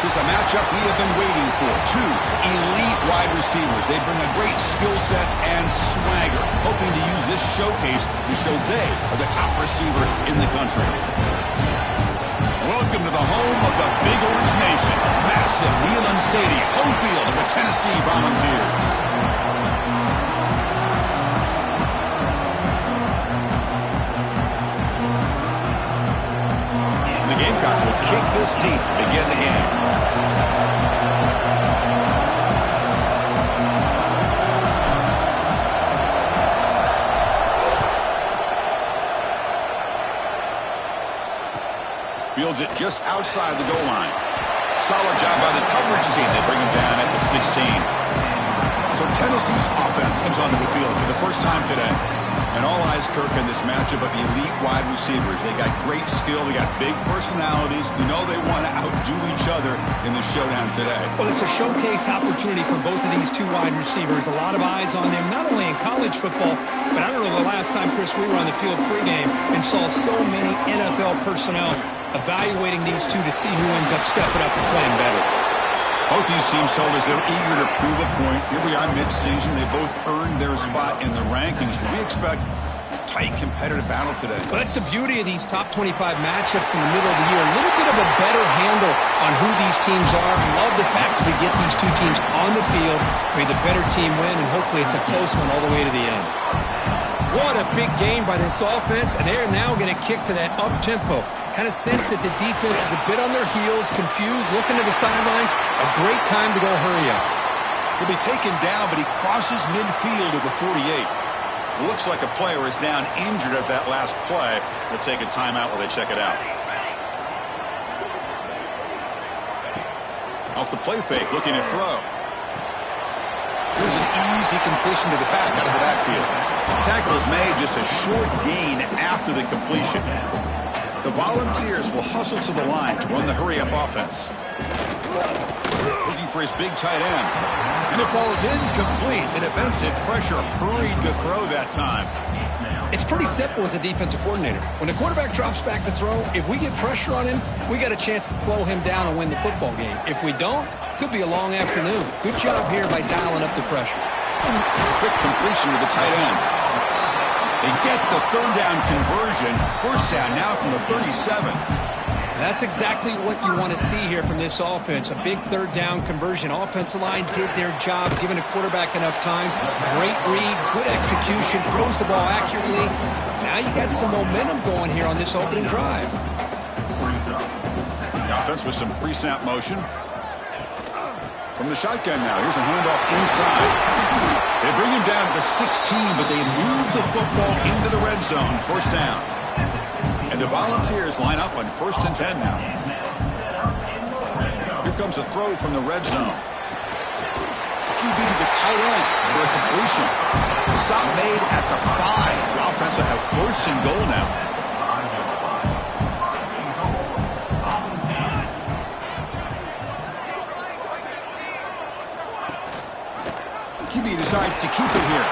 This is a matchup we have been waiting for. Two elite wide receivers. They bring a great skill set and swagger, hoping to use this showcase to show they are the top receiver in the country. Welcome to the home of the Big Orange Nation. Massive Neyland Stadium, home field of the Tennessee Volunteers. The Gamecocks will kick this deep to begin the game. Fields it just outside the goal line. Solid job by the coverage team. They bring him down at the 16. So Tennessee's offense comes onto the field for the first time today. And all eyes, Kirk, in this matchup of elite wide receivers. They got great skill. They got big personalities. You know they want to outdo each other in the showdown today. Well, it's a showcase opportunity for both of these two wide receivers. A lot of eyes on them, not only in college football, but I don't know the last time, Chris, we were on the field pregame and saw so many NFL personnel evaluating these two to see who ends up stepping up and playing better. Both these teams told us they're eager to prove a point. Here we are mid-season. They both earned their spot in the rankings, but we expect a tight, competitive battle today. Well, that's the beauty of these top 25 matchups in the middle of the year. A little bit of a better handle on who these teams are. Love the fact that we get these two teams on the field. May the better team win, and hopefully it's a close one all the way to the end. What a big game by this offense, and they're now going to kick to that up-tempo. Kind of sense that the defense is a bit on their heels, confused, looking to the sidelines. A great time to go hurry up. He'll be taken down, but he crosses midfield of the 48. Looks like a player is down injured at that last play. They'll take a timeout while they check it out. Off the play fake, looking to throw. Here's an easy completion to the back out of the backfield. Tackle is made, just a short gain after the completion. The Volunteers will hustle to the line to run the hurry-up offense. Looking for his big tight end. And it falls incomplete. The defensive pressure hurried to throw that time. It's pretty simple as a defensive coordinator. When the quarterback drops back to throw, if we get pressure on him, we got a chance to slow him down and win the football game. If we don't, could be a long afternoon. Good job here by dialing up the pressure. Quick completion to the tight end. They get the third down conversion. First down now from the 37. That's exactly what you want to see here from this offense. A big third down conversion. Offensive line did their job, giving the quarterback enough time. Great read, good execution, throws the ball accurately. Now you got some momentum going here on this opening drive. The offense with some pre-snap motion. From the shotgun now. Here's a handoff inside. They bring him down to the 16, but they move the football into the red zone. First down. And the Volunteers line up on 1st and 10 now. Here comes a throw from the red zone. QB to the tight end for a completion. The stop made at the 5. The offense will have 1st and goal now. QB decides to keep it here.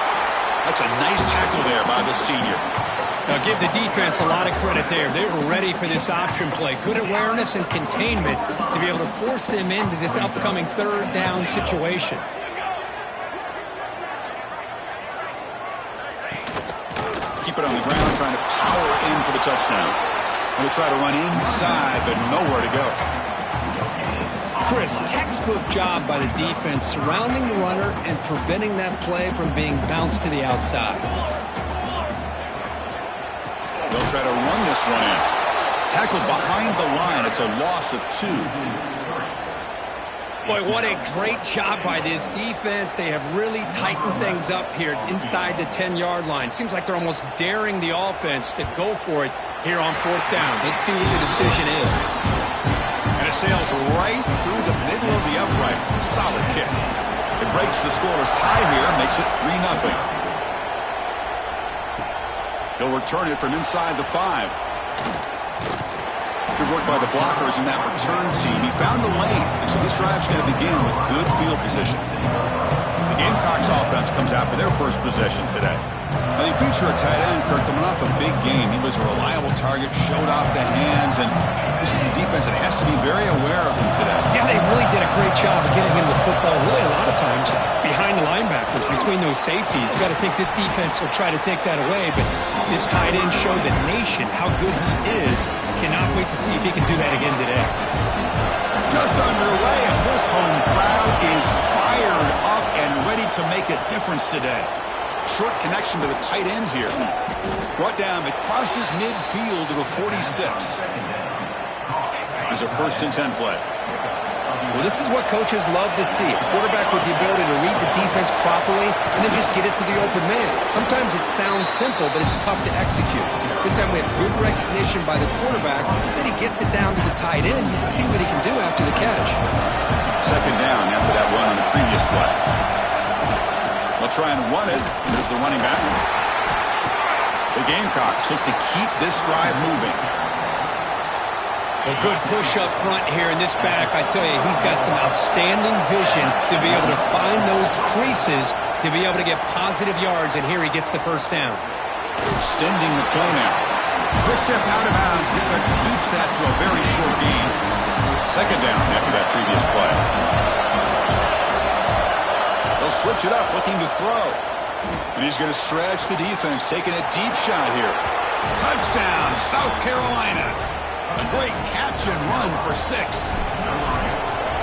That's a nice tackle there by the senior. Now give the defense a lot of credit there. They were ready for this option play. Good awareness and containment to be able to force them into this upcoming third down situation. Keep it on the ground, trying to power in for the touchdown. And they try to run inside, but nowhere to go. Chris, textbook job by the defense surrounding the runner and preventing that play from being bounced to the outside. They'll try to run this one in. Tackled behind the line. It's a loss of 2. Boy, what a great job by this defense. They have really tightened things up here inside the 10-yard line. Seems like they're almost daring the offense to go for it here on 4th down. Let's see what the decision is. And it sails right through the middle of the uprights. Solid kick. It breaks the scoreless tie here, makes it 3-0. He'll return it from inside the 5. Good work by the blockers in that return team. He found the lane, and so this drive's going to begin with good field position. The Gamecocks offense comes out for their first possession today. Now, they feature a tight end, Kirk, coming off a big game. He was a reliable target, showed off the hands, and this is a defense that has to be very aware of him today. Yeah, they really did a great job of getting him the football, really a lot of times behind the linebackers, between those safeties. You got to think this defense will try to take that away, but this tight end showed the nation how good he is. Cannot wait to see if he can do that again today. Just underway, and this home crowd is fired up and ready to make a difference today. Short connection to the tight end here. Brought down, it crosses midfield to the 46. There's a 1st and 10 play. Well, this is what coaches love to see. A quarterback with the ability to read the defense properly and then just get it to the open man. Sometimes it sounds simple, but it's tough to execute. This time we have good recognition by the quarterback. Then he gets it down to the tight end. You can see what he can do after the catch. 2nd down after that run on the previous play. They'll try and run it. There's the running back. The Gamecocks look to keep this drive moving. A good push up front here in this back. I tell you, he's got some outstanding vision to be able to find those creases, to be able to get positive yards, and here he gets the 1st down. Extending the play now. First step out of bounds. Defense keeps that to a very short gain. 2nd down after that previous play. They'll switch it up, looking to throw. And he's going to stretch the defense, taking a deep shot here. Touchdown, South Carolina. A great catch and run for 6.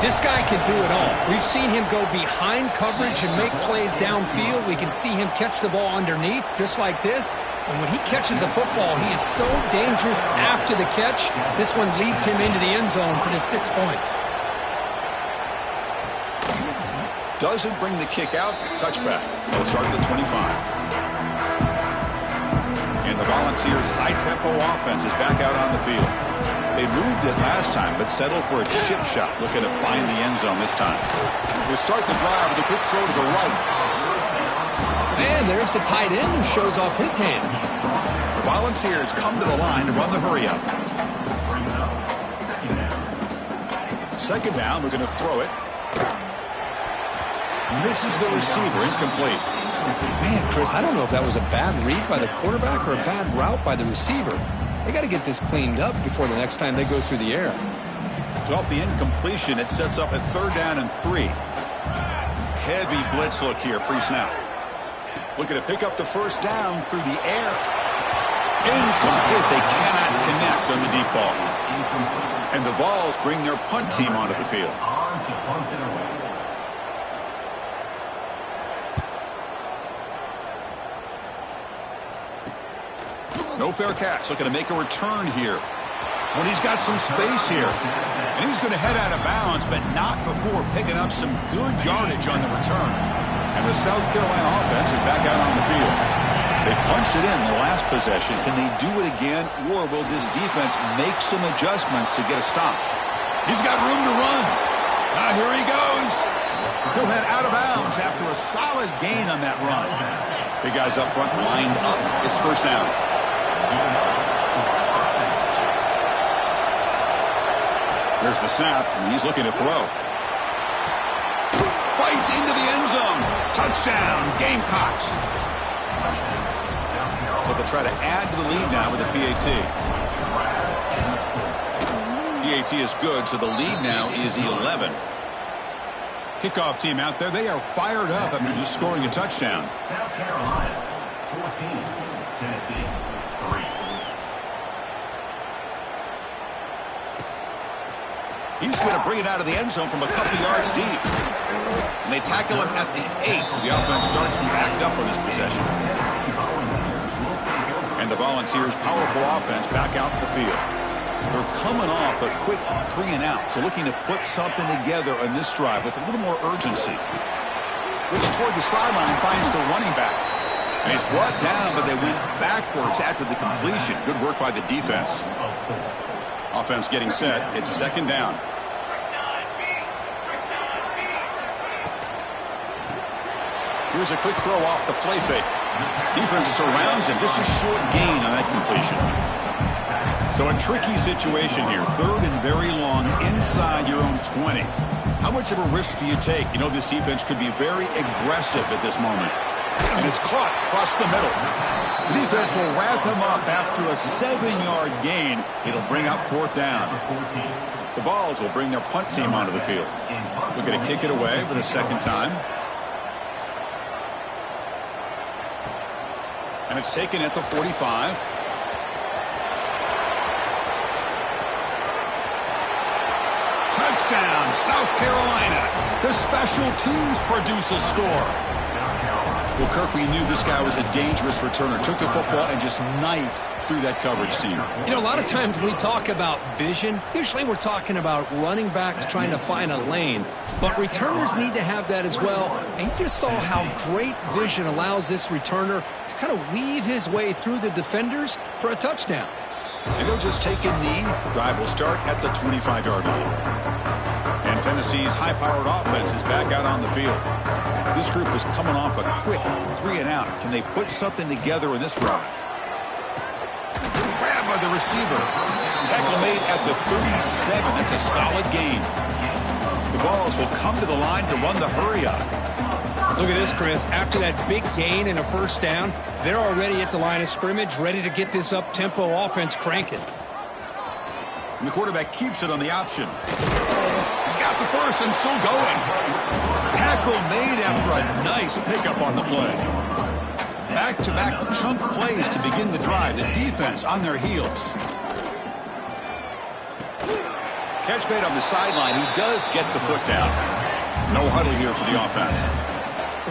This guy can do it all. We've seen him go behind coverage and make plays downfield. We can see him catch the ball underneath, just like this. And when he catches a football, he is so dangerous after the catch. This one leads him into the end zone for the 6 points. Doesn't bring the kick out. Touchback. They'll start at the 25. And the Volunteers' high-tempo offense is back out on the field. They moved it last time, but settled for a chip shot, looking to find the end zone this time. They start the drive with a quick throw to the right. And there's the tight end who shows off his hands. The Volunteers come to the line to run the hurry-up. 2nd down, we're going to throw it. Misses the receiver, incomplete. Man, Chris, I don't know if that was a bad read by the quarterback or a bad route by the receiver. They got to get this cleaned up before the next time they go through the air. So off the incompletion, it sets up at 3rd down and 3. Heavy blitz look here, pre-snap. Looking to pick up the 1st down through the air. Incomplete. They cannot connect on the deep ball. And the Vols bring their punt team onto the field. No fair catch. Looking to make a return here. When he's got some space here. And he's going to head out of bounds, but not before picking up some good yardage on the return. And the South Carolina offense is back out on the field. They punched it in the last possession. Can they do it again, or will this defense make some adjustments to get a stop? He's got room to run. Here he goes. He'll head out of bounds after a solid gain on that run. Big guys up front lined up. It's 1st down. There's the snap, and he's looking to throw. Fights into the end zone. Touchdown, Gamecocks. But they'll try to add to the lead now with a PAT. PAT is good, so the lead now is 11. Kickoff team out there, they are fired up after just scoring a touchdown. South Carolina, 14, Tennessee, 3. He's going to bring it out of the end zone from a couple yards deep. And they tackle him at the 8. The offense starts to be backed up on this possession. And the Volunteers' powerful offense back out in the field. They're coming off a quick 3 and out, so looking to put something together on this drive with a little more urgency. Looks toward the sideline, finds the running back. And he's brought down, but they went backwards after the completion. Good work by the defense. Offense getting set. It's 2nd down. Here's a quick throw off the play fake. Defense surrounds him. Just a short gain on that completion. So a tricky situation here. 3rd and very long inside your own 20. How much of a risk do you take? You know, this defense could be very aggressive at this moment. And it's caught across the middle. The defense will wrap him up after a 7-yard gain. It'll bring up 4th down. The Vols will bring their punt team onto the field. Looking to kick it away for the 2nd time. And it's taken at the 45. Touchdown, South Carolina. The special teams produce a score. Well, Kirk, we knew this guy was a dangerous returner. Took the football and just knifed through that coverage team. You know, a lot of times we talk about vision. Usually we're talking about running backs trying to find a lane. But returners need to have that as well. And you just saw how great vision allows this returner to kind of weave his way through the defenders for a touchdown. And he'll just take a knee. Drive will start at the 25-yard line. And Tennessee's high-powered offense is back out on the field. This group is coming off a quick 3-and-out. Can they put something together in this drive? Grabbed by the receiver. Tackle made at the 37. That's a solid gain. The Vols will come to the line to run the hurry-up. Look at this, Chris. After that big gain and a 1st down, they're already at the line of scrimmage, ready to get this up-tempo offense cranking. And the quarterback keeps it on the option. He's got the 1st and still going. Tackle made after a nice pickup on the play. Back-to-back chunk plays to begin the drive. The defense on their heels. Catch made on the sideline. He does get the foot down. No huddle here for the offense.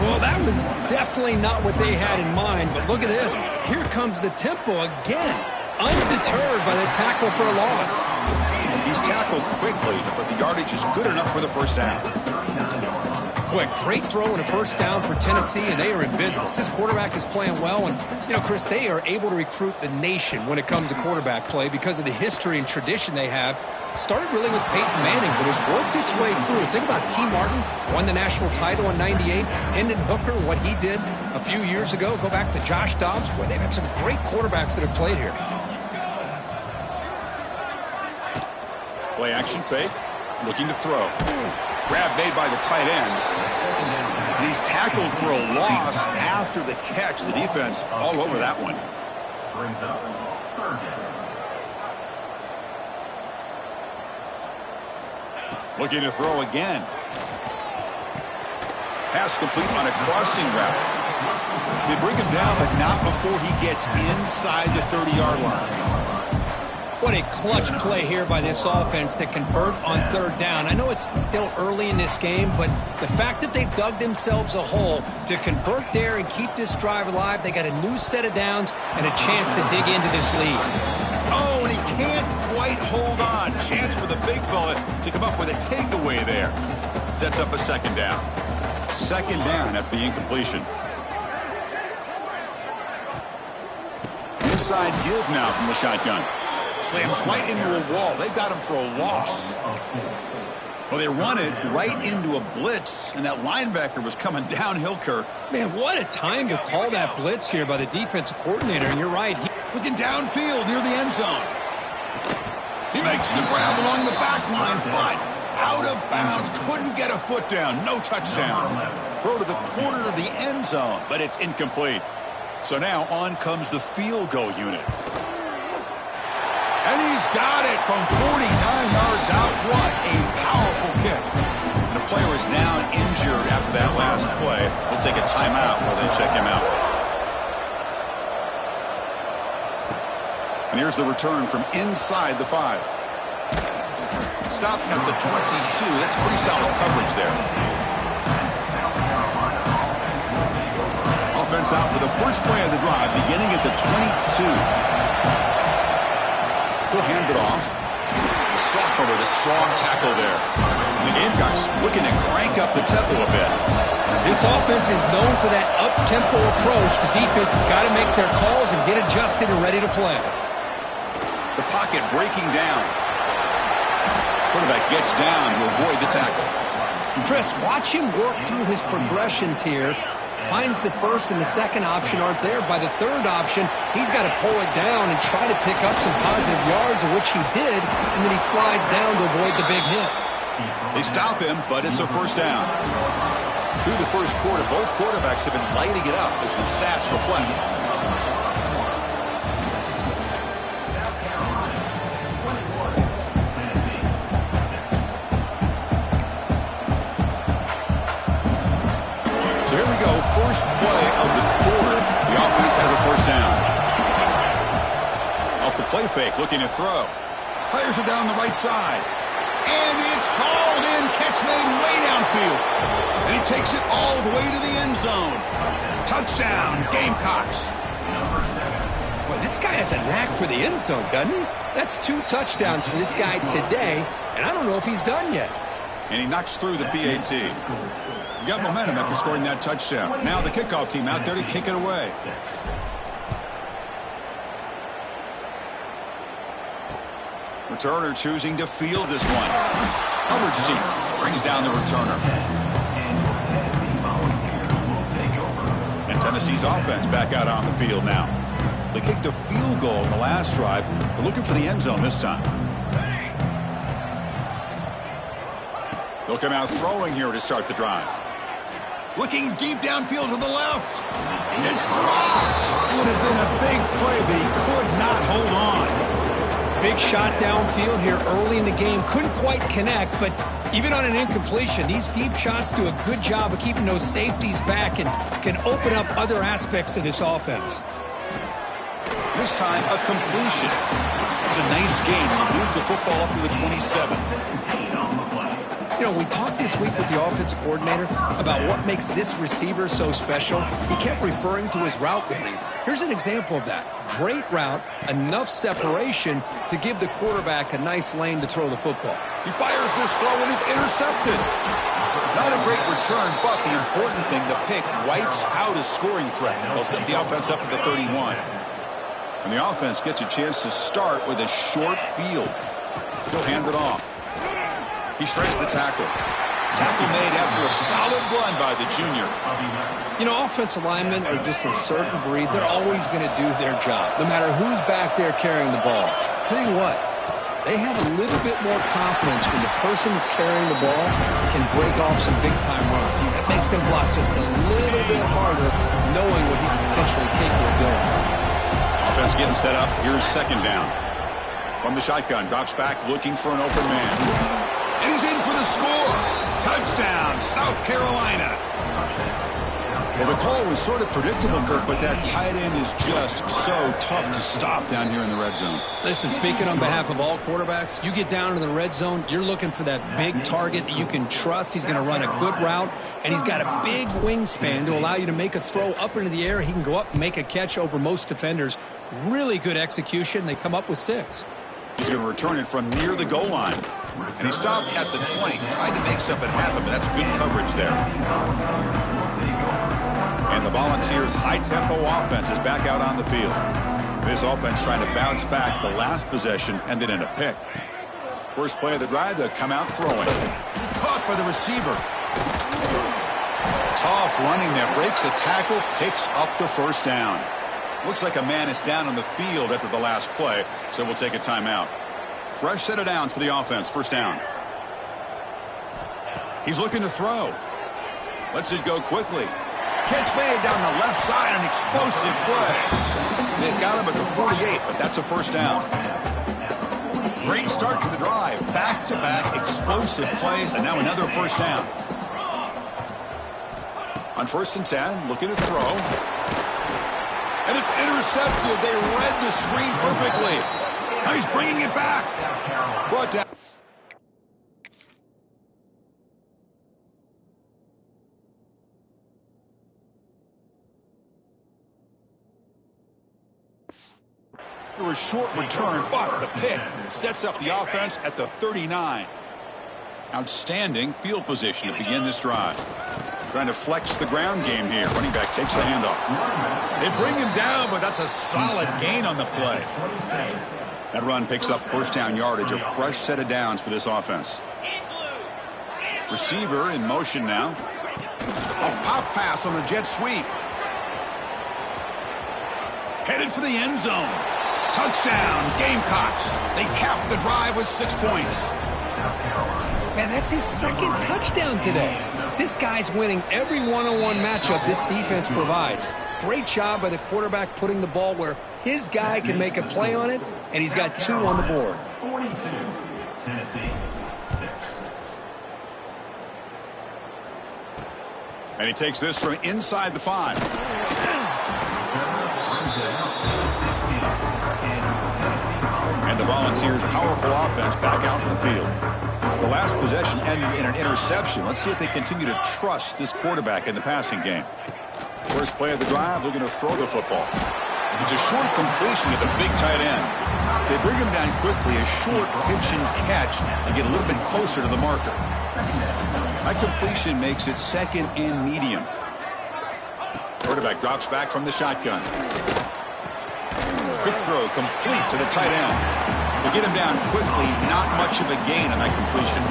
Well, that was definitely not what they had in mind, but look at this. Here comes the tempo again, undeterred by the tackle for a loss. He's tackled quickly, but the yardage is good enough for the 1st down. Quick, great throw and a 1st down for Tennessee, and they are in business. This quarterback is playing well, and, you know, Chris, they are able to recruit the nation when it comes to quarterback play because of the history and tradition they have. Started really with Peyton Manning, but has worked its way through. Think about T. Martin, won the national title in '98. Hendon Hooker, what he did a few years ago. Go back to Josh Dobbs, where they've had some great quarterbacks that have played here. Play action fake, looking to throw. Grab made by the tight end. And he's tackled for a loss after the catch. The defense all over that one. Brings up 3rd down. Looking to throw again. Pass complete on a crossing route. They bring him down, but not before he gets inside the 30-yard line. What a clutch play here by this offense to convert on 3rd down. I know it's still early in this game, but the fact that they've dug themselves a hole to convert there and keep this drive alive, they got a new set of downs and a chance to dig into this lead. Oh, and he can't quite hold on. Chance for the big fella to come up with a takeaway there. Sets up a 2nd down. 2nd down after the incompletion. Inside give now from the shotgun. Slams right into a wall. They got him for a loss. Well, they run it right into a blitz, and that linebacker was coming downhill, Kirk. Man, what a time to call that blitz here by the defensive coordinator, and you're right. Looking downfield near the end zone. He makes the grab along the back line, but out of bounds. Couldn't get a foot down. No touchdown. Throw to the corner of the end zone, but it's incomplete. So now on comes the field goal unit. And he's got it from 49 yards out. What a powerful kick. And the player is down injured after that last play. We'll take a timeout while they check him out. And here's the return from inside the 5. Stop at the 22. That's pretty solid coverage there. Offense out for the first play of the drive, beginning at the 22. He'll hand it off. Sock over the strong tackle there. And the Gamecocks looking to crank up the tempo a bit. This offense is known for that up-tempo approach. The defense has got to make their calls and get adjusted and ready to play. The pocket breaking down. Quarterback gets down to avoid the tackle. Chris, watch him work through his progressions here. Finds the 1st and the 2nd option aren't there. By the 3rd option, he's got to pull it down and try to pick up some positive yards, of which he did, and then he slides down to avoid the big hit. They stop him, but it's a first down. Through the first quarter, both quarterbacks have been lighting it up as the stats reflect. So here we go, first play of the quarter. The offense has a first down. Off the play fake, looking to throw. Players are down the right side. And it's hauled in, catch made way downfield. And he takes it all the way to the end zone. Touchdown, Gamecocks. Boy, this guy has a knack for the end zone, doesn't he? That's 2 touchdowns for this guy today, and I don't know if he's done yet. And he knocks through the PAT. You got momentum after scoring that touchdown. Now the kickoff team out there to kick it away. Returner choosing to field this one. Coverage team brings down the returner. And Tennessee's offense back out on the field now. They kicked a field goal in the last drive. They're looking for the end zone this time. They'll come out throwing here to start the drive. Looking deep downfield to the left. It's dropped. It would have been a big play, but he could not hold on. Big shot downfield here early in the game. Couldn't quite connect, but even on an incompletion, these deep shots do a good job of keeping those safeties back and can open up other aspects of this offense. This time, a completion. It's a nice game. Move the football up to the 27. You know, we talked this week with the offensive coordinator about what makes this receiver so special. He kept referring to his route running. Here's an example of that. Great route, enough separation to give the quarterback a nice lane to throw the football. He fires this throw and is intercepted. Not a great return, but the important thing, the pick wipes out a scoring threat. They'll set the offense up at the 31. And the offense gets a chance to start with a short field. He'll hand it off. He shreds the tackle. Tackle made after a solid run by the junior. You know, offensive linemen are just a certain breed. They're always going to do their job, no matter who's back there carrying the ball. I'll tell you what, they have a little bit more confidence when the person that's carrying the ball can break off some big-time runs. That makes them block just a little bit harder, knowing what he's potentially capable of doing. Offense getting set up. Here's second down. From the shotgun, drops back looking for an open man. And he's in for the score. Touchdown, South Carolina. Well, the call was sort of predictable, Kirk, but that tight end is just so tough to stop down here in the red zone. Listen, speaking on behalf of all quarterbacks, you get down in the red zone, you're looking for that big target that you can trust. He's going to run a good route, and he's got a big wingspan to allow you to make a throw up into the air. He can go up and make a catch over most defenders. Really good execution. They come up with 6. He's going to return it from near the goal line. And he stopped at the 20, tried to make something happen, but that's good coverage there. And the Volunteers' high-tempo offense is back out on the field. This offense trying to bounce back the last possession and then in a pick. First play of the drive, they'll come out throwing. Caught by the receiver. Tough running that breaks a tackle, picks up the first down. Looks like a man is down on the field after the last play, so we'll take a timeout. Fresh set of downs for the offense. First down. He's looking to throw. Lets it go quickly. Catch made down the left side. An explosive play. They've got him at the 48, but that's a first down. Great start to the drive. Back-to-back explosive plays, and now another first down. On 1st and 10, looking to throw. And it's intercepted. They read the screen perfectly. Now he's bringing it back. Brought down. For a short return, but the pick sets up the offense at the 39. Outstanding field position to begin this drive. Trying to flex the ground game here. Running back takes the handoff. They bring him down, but that's a solid gain on the play. That run picks up first down yardage, a fresh set of downs for this offense. Receiver in motion now. A pop pass on the jet sweep. Headed for the end zone. Touchdown, Gamecocks. They cap the drive with 6 points. Man, that's his second touchdown today. This guy's winning every one-on-one matchup this defense provides. Great job by the quarterback putting the ball where his guy can make a play on it, and he's got 2 on the board. 42, Tennessee, 6. And he takes this from inside the 5. And the Volunteers' powerful offense back out in the field. The last possession ended in an interception. Let's see if they continue to trust this quarterback in the passing game. First play of the drive, they're going to throw the football. It's a short completion to the big tight end. They bring him down quickly, a short pitch and catch to get a little bit closer to the marker. That completion makes it second and medium. Quarterback drops back from the shotgun. Quick throw complete to the tight end. To get him down quickly, not much of a gain on that completion.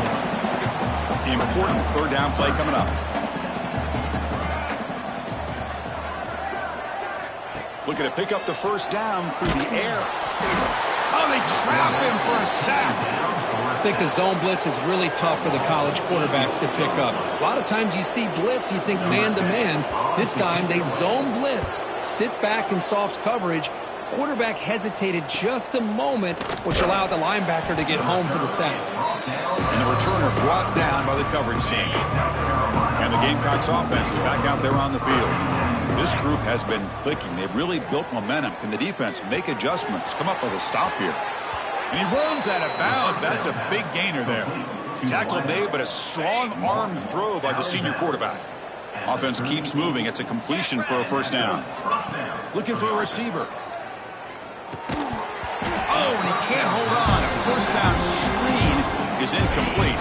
The important third down play coming up. Looking to pick up the first down through the air. Oh, they trap him for a sack. I think the zone blitz is really tough for the college quarterbacks to pick up. A lot of times you see blitz, you think man-to-man. This time they zone blitz, sit back in soft coverage. Quarterback hesitated just a moment, which allowed the linebacker to get home for the sack. And the returner brought down by the coverage team. And the Gamecocks offense is back out there on the field. This group has been clicking. They've really built momentum. Can the defense make adjustments? Come up with a stop here. And he runs out of bounds. That's a big gainer there. Tackle made, but a strong arm throw by the senior quarterback. Offense keeps moving. It's a completion for a first down. Looking for a receiver. Oh, and he can't hold on. A first down screen is incomplete.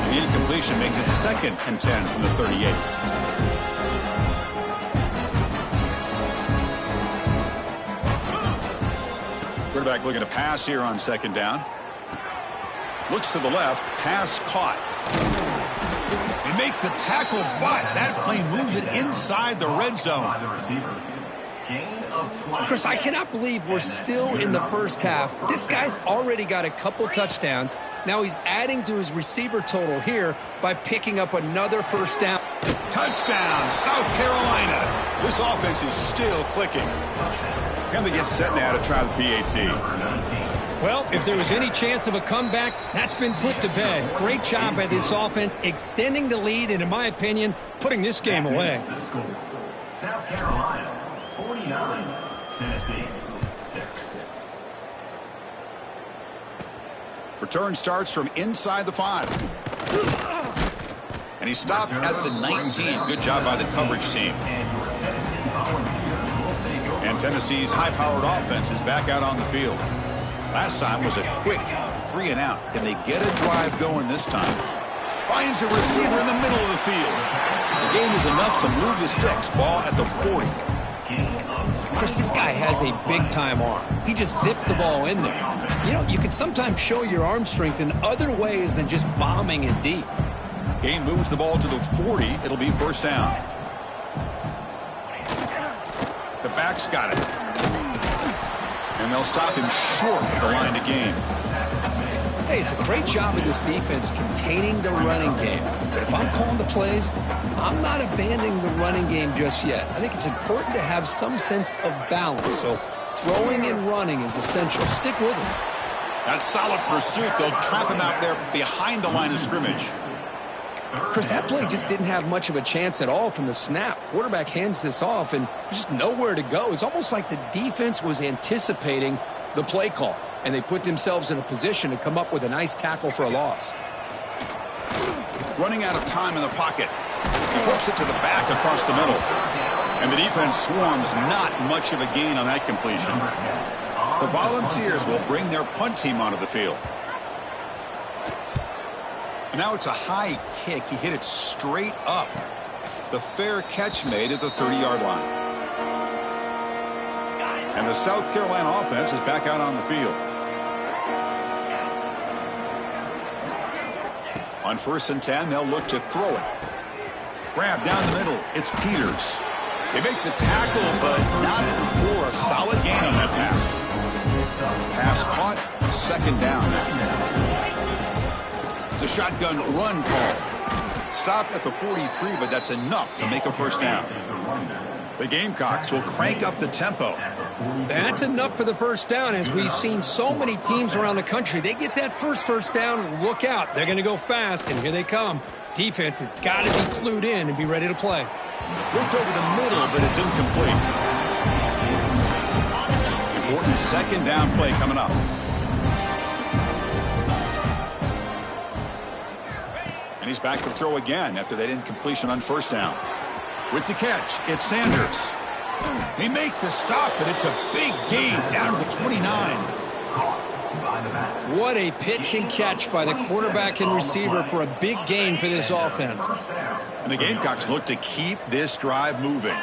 And the incompletion makes it second and 10 from the 38. Quarterback looking to pass here on second down. Looks to the left. Pass caught. They make the tackle, but that play moves it inside the red zone. Chris, I cannot believe we're still in the first half. This guy's already got a couple touchdowns. Now he's adding to his receiver total here by picking up another first down. Touchdown, South Carolina. This offense is still clicking. And they get set now to try the PAT. Well, if there was any chance of a comeback, that's been put to bed. Great job by this offense extending the lead and, in my opinion, putting this game away. South Carolina, 49, Tennessee, 6. Return starts from inside the 5. And he stopped at the 19. Good job by the coverage team. And Tennessee's high-powered offense is back out on the field. Last time was a quick 3-and-out. Can they get a drive going this time? Finds a receiver in the middle of the field. The game is enough to move the sticks. Ball at the 40. Chris, this guy has a big-time arm. He just zipped the ball in there. You know, you can sometimes show your arm strength in other ways than just bombing it deep. Game moves the ball to the 40. It'll be first down. The back's got it. And they'll stop him short of the line to gain. Hey, it's a great job of this defense containing the running game. But if I'm calling the plays, I'm not abandoning the running game just yet. I think it's important to have some sense of balance. So throwing and running is essential. Stick with it. That solid pursuit. They'll trap him out there behind the line of scrimmage. Chris, that play just didn't have much of a chance at all from the snap. Quarterback hands this off and just nowhere to go. It's almost like the defense was anticipating the play call, and they put themselves in a position to come up with a nice tackle for a loss. Running out of time in the pocket. He flips it to the back across the middle. And the defense swarms, not much of a gain on that completion. The Volunteers will bring their punt team onto the field. And now it's a high kick. He hit it straight up. The fair catch made at the 30-yard line. And the South Carolina offense is back out on the field. On 1st and 10, they'll look to throw it. Grab down the middle. It's Peters. They make the tackle, but not for a solid gain on that pass. Pass caught. Second down now. It's a shotgun run call. Stop at the 43, but that's enough to make a first down. The Gamecocks will crank up the tempo. That's enough for the first down. As we've seen so many teams around the country, they get that first down, look out. They're going to go fast, and here they come. Defense has got to be clued in and be ready to play. Looked over the middle, but it's incomplete. Important second down play coming up. And he's back to throw again after that incompletion on first down. With the catch, it's Sanders. He make the stop, but it's a big gain down to the 29. What a pitch and catch by the quarterback and receiver for a big gain for this offense. And the Gamecocks look to keep this drive moving.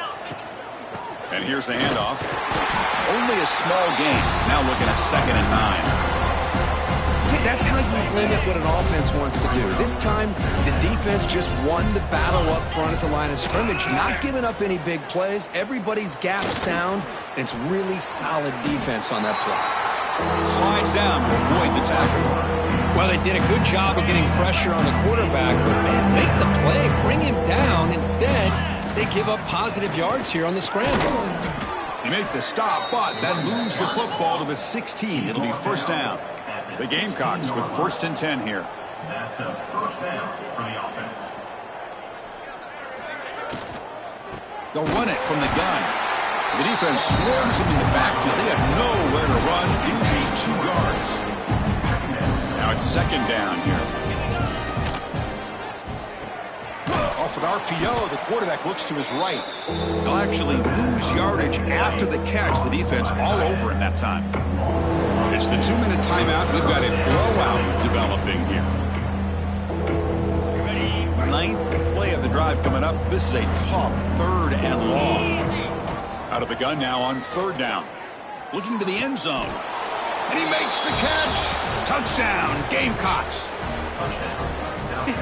And here's the handoff. Only a small gain. Now looking at 2nd and 9. See, that's how you limit what an offense wants to do. This time, the defense just won the battle up front at the line of scrimmage, not giving up any big plays. Everybody's gap sound, and it's really solid defense on that play. Slides down to avoid the tackle. Well, they did a good job of getting pressure on the quarterback, but, man, make the play, bring him down. Instead, they give up positive yards here on the scramble. They make the stop, but that moves the football to the 16. It'll be first down. The Gamecocks with 1st and 10 here. That's a first down for the offense. They'll run it from the gun. The defense swarms him in the backfield. They have nowhere to run. Loses 2 yards. Now it's 2nd down here. Off an RPO, the quarterback looks to his right. They'll actually lose yardage after the catch. The defense all over him that time. It's the 2-minute timeout. We've got a blowout developing here. 9th play of the drive coming up. This is a tough 3rd and long. Out of the gun now on 3rd down. Looking to the end zone. And he makes the catch. Touchdown, Gamecocks.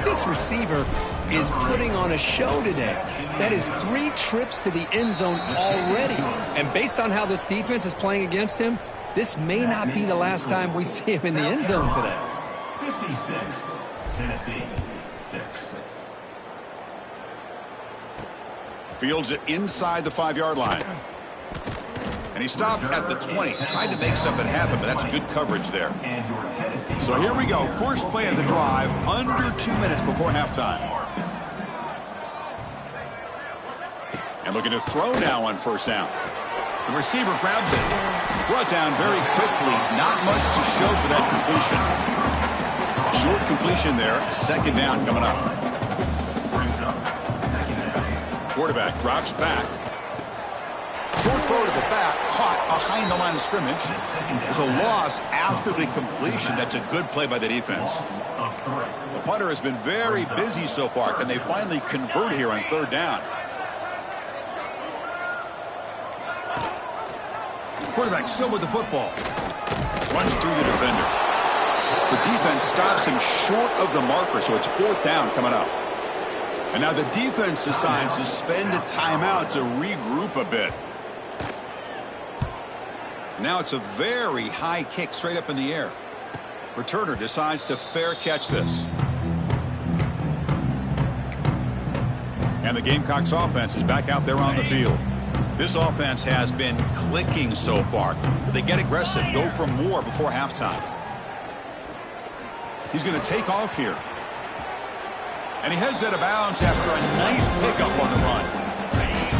This receiver is putting on a show today. That is 3 trips to the end zone already. And based on how this defense is playing against him, this may not be the last time we see him in the end zone today. 56, Tennessee, 6. Fields it inside the 5-yard line. And he stopped at the 20. Tried to make something happen, but that's good coverage there. So here we go. First play of the drive, under 2 minutes before halftime. And looking to throw now on first down. The receiver grabs it. Brought down very quickly. Not much to show for that completion. Short completion there. 2nd down coming up. Quarterback drops back. Short throw to the back. Caught behind the line of scrimmage. There's a loss after the completion. That's a good play by the defense. The punter has been very busy so far. Can they finally convert here on 3rd down? Quarterback still with the football. Runs through the defender. The defense stops him short of the marker, so it's 4th down coming up. And now the defense decides to spend a timeout to regroup a bit. And now it's a very high kick straight up in the air. Returner decides to fair catch this. And the Gamecocks offense is back out there on the field. This offense has been clicking so far. But they get aggressive, go for more before halftime. He's going to take off here. And he heads out of bounds after a nice pickup on the run.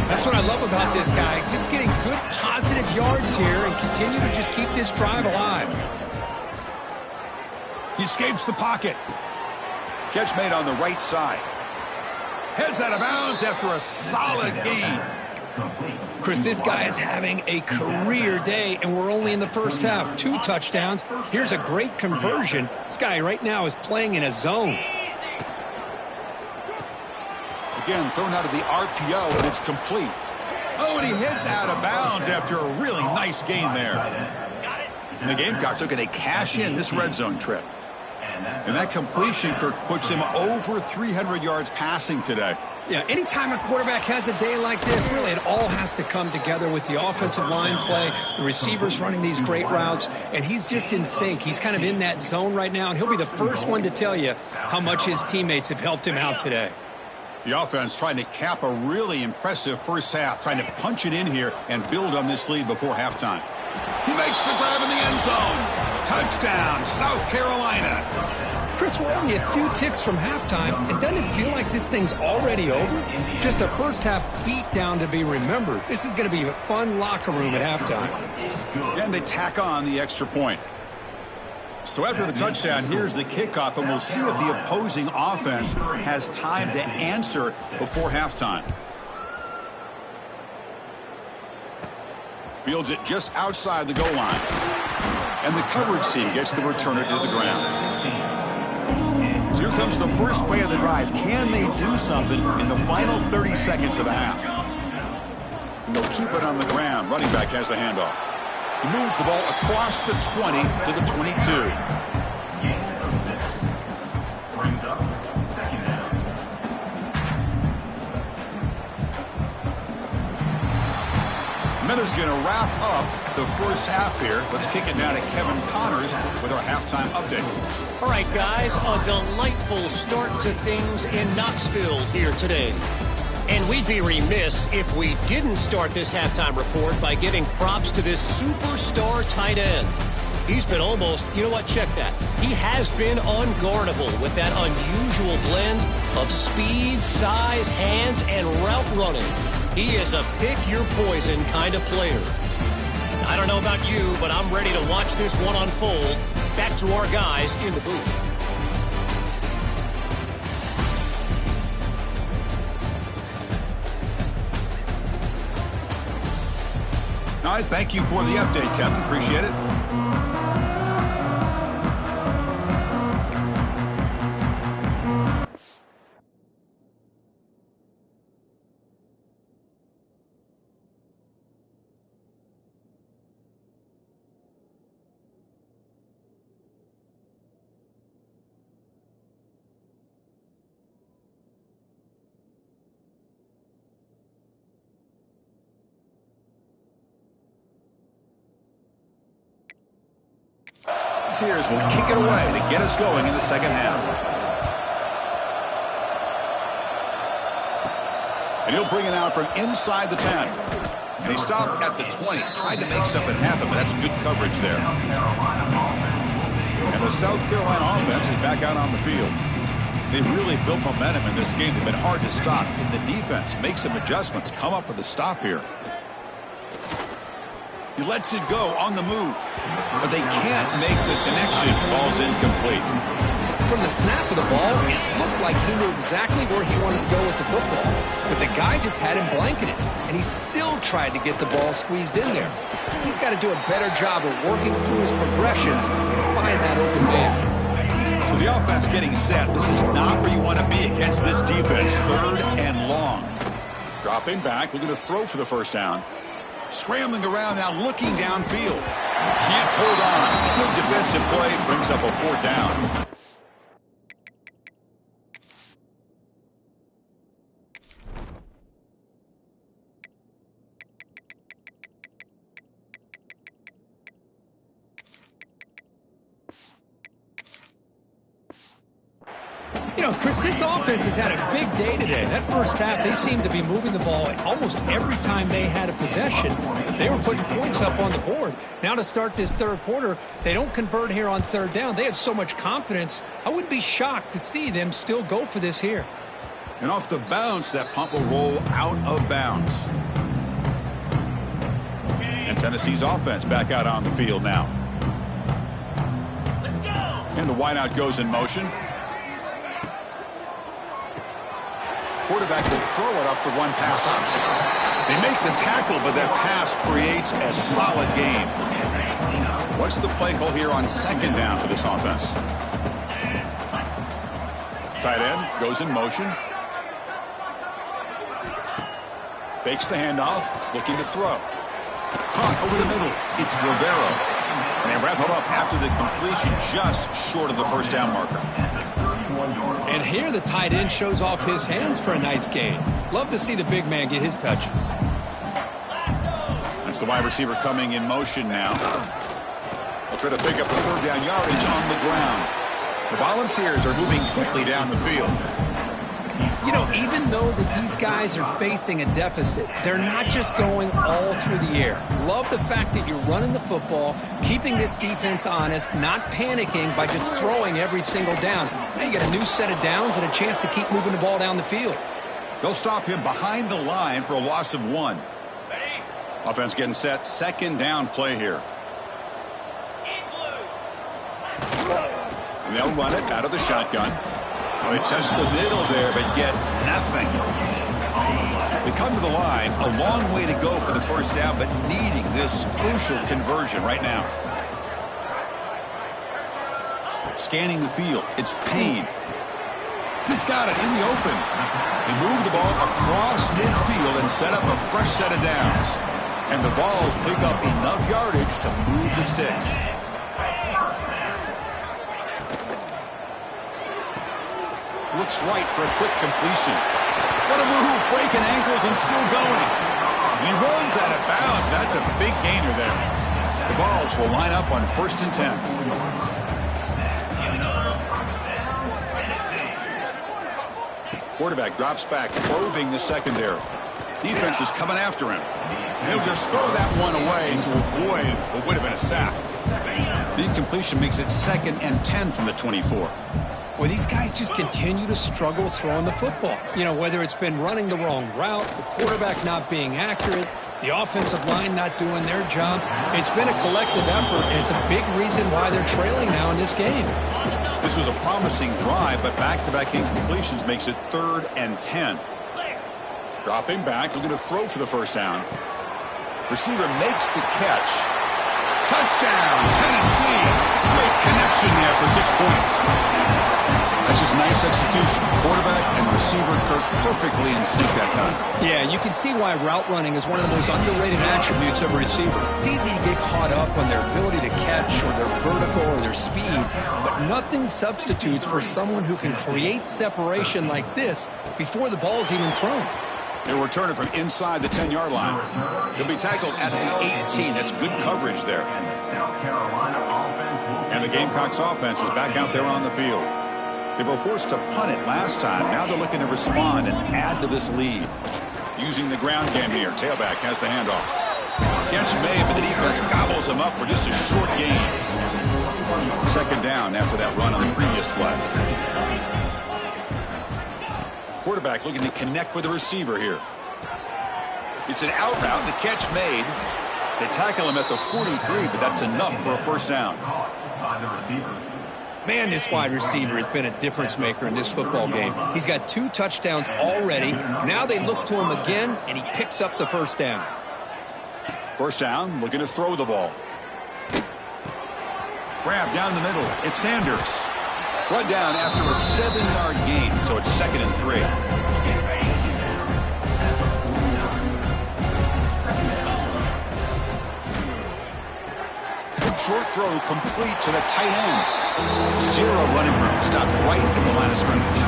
That's what I love about this guy. Just getting good positive yards here and continue to just keep this drive alive. He escapes the pocket. Catch made on the right side. Heads out of bounds after a solid gain. Chris, this guy is having a career day, and we're only in the first half. 2 touchdowns. Here's a great conversion. This guy right now is playing in a zone. Again, thrown out of the RPO, and it's complete. Oh, and he heads out of bounds after a really nice gain there. And the Gamecocks are going to cash in this red zone trip. And that completion, Kirk, puts him over 300 yards passing today. Yeah, anytime a quarterback has a day like this, really it all has to come together with the offensive line play, the receivers running these great routes, and he's just in sync. He's kind of in that zone right now, and he'll be the first one to tell you how much his teammates have helped him out today. The offense trying to cap a really impressive first half, trying to punch it in here and build on this lead before halftime. He makes the grab in the end zone. Touchdown, South Carolina. Chris, we're only a few ticks from halftime, and doesn't it feel like this thing's already over? Just a first-half beatdown to be remembered. This is going to be a fun locker room at halftime. And they tack on the extra point. So after the touchdown, here's the kickoff, and we'll see if the opposing offense has time to answer before halftime. Fields it just outside the goal line. And the coverage team gets the returner to the ground. So here comes the first play of the drive. Can they do something in the final 30 seconds of the half? And they'll keep it on the ground. Running back has the handoff. He moves the ball across the 20 to the 22. Brings up second down. Miller's going to wrap up the first half here. Let's kick it down to Kevin Connors with our halftime update. All right, guys, a delightful start to things in Knoxville here today. And we'd be remiss if we didn't start this halftime report by giving props to this superstar tight end. He's been almost, you know what, check that. He has been unguardable with that unusual blend of speed, size, hands, and route running. He is a pick-your-poison kind of player. I don't know about you, but I'm ready to watch this one unfold. Back to our guys in the booth. All right, thank you for the update, Kevin. Appreciate it. Sears will kick it away to get us going in the second half. And he'll bring it out from inside the 10. And he stopped at the 20. Tried to make something happen, but that's good coverage there. And the South Carolina offense is back out on the field. They've really built momentum in this game. They've been hard to stop. And the defense makes some adjustments, come up with a stop here. He lets it go on the move, but they can't make the connection. Ball's incomplete. From the snap of the ball, it looked like he knew exactly where he wanted to go with the football. But the guy just had him blanketed, and he still tried to get the ball squeezed in there. He's got to do a better job of working through his progressions to find that open man. So the offense getting set. This is not where you want to be against this defense. Third and long. Dropping back, looking to throw for the first down. Scrambling around now, looking downfield. Can't hold on. Good defensive play, brings up a fourth down. You know, Chris, this offense has had a big day today. That first half, they seemed to be moving the ball almost every time they had a possession. They were putting points up on the board. Now to start this third quarter, they don't convert here on third down. They have so much confidence. I wouldn't be shocked to see them still go for this here. And off the bounce, that punt will roll out of bounds. And Tennessee's offense back out on the field now. Let's go! And the wideout goes in motion. Quarterback will throw it off the one pass option. They make the tackle, but that pass creates a solid gain. What's the play call here on second down for this offense? Tight end goes in motion. Fakes the handoff, looking to throw. Caught over the middle. It's Rivero. And they wrap it up after the completion just short of the first down marker. And here the tight end shows off his hands for a nice gain. Love to see the big man get his touches. That's the wide receiver coming in motion now. They'll try to pick up the third down yardage on the ground. The Volunteers are moving quickly down the field. You know, even though that these guys are facing a deficit, they're not just going all through the air. Love the fact that you're running the football, keeping this defense honest, not panicking by just throwing every single down. Now you get a new set of downs and a chance to keep moving the ball down the field. They'll stop him behind the line for a loss of 1. Offense getting set. Second down play here. And they'll run it out of the shotgun. Well, they test the middle there, but get nothing. They come to the line, a long way to go for the first down, but needing this crucial conversion right now. Scanning the field, it's Payne. He's got it in the open. They move the ball across midfield and set up a fresh set of downs. And the Vols pick up enough yardage to move the sticks. Looks right for a quick completion. What a move, breaking ankles and still going. And he runs out of bounds. That's a big gainer there. The Vols will line up on 1st and 10. Quarterback drops back, probing the secondary. Defense is coming after him. And he'll just throw that one away to avoid what would have been a sack. The incompletion makes it 2nd and 10 from the 24. Well, these guys just continue to struggle throwing the football. You know, whether it's been running the wrong route, the quarterback not being accurate, the offensive line not doing their job. It's been a collective effort, and it's a big reason why they're trailing now in this game. This was a promising drive, but back-to-back incompletions makes it 3rd and 10. Dropping back, looking to throw for the first down. Receiver makes the catch. Touchdown, Tennessee. Great connection there for 6 points. That's just nice execution. Quarterback and receiver Kirk perfectly in sync that time. Yeah, you can see why route running is one of the most underrated attributes of a receiver. It's easy to get caught up on their ability to catch or their vertical or their speed, but nothing substitutes for someone who can create separation like this before the ball's even thrown. They'll return it from inside the 10-yard line. They'll be tackled at the 18. That's good coverage there. And the Gamecocks offense is back out there on the field. They were forced to punt it last time. Now they're looking to respond and add to this lead. Using the ground game here. Tailback has the handoff. Catch made, but the defense gobbles him up for just a short gain. 2nd down after that run on the previous play. Quarterback looking to connect with the receiver here. It's an out route. The catch made. They tackle him at the 43, but that's enough for a first down. Man, this wide receiver has been a difference maker in this football game. He's got 2 touchdowns already. Now they look to him again, and he picks up the first down. First down, looking to throw the ball. Grab down the middle. It's Sanders. Run down after a 7-yard gain, so it's 2nd and 3. Short throw complete to the tight end. 0 running room. Stopped right at the line of scrimmage.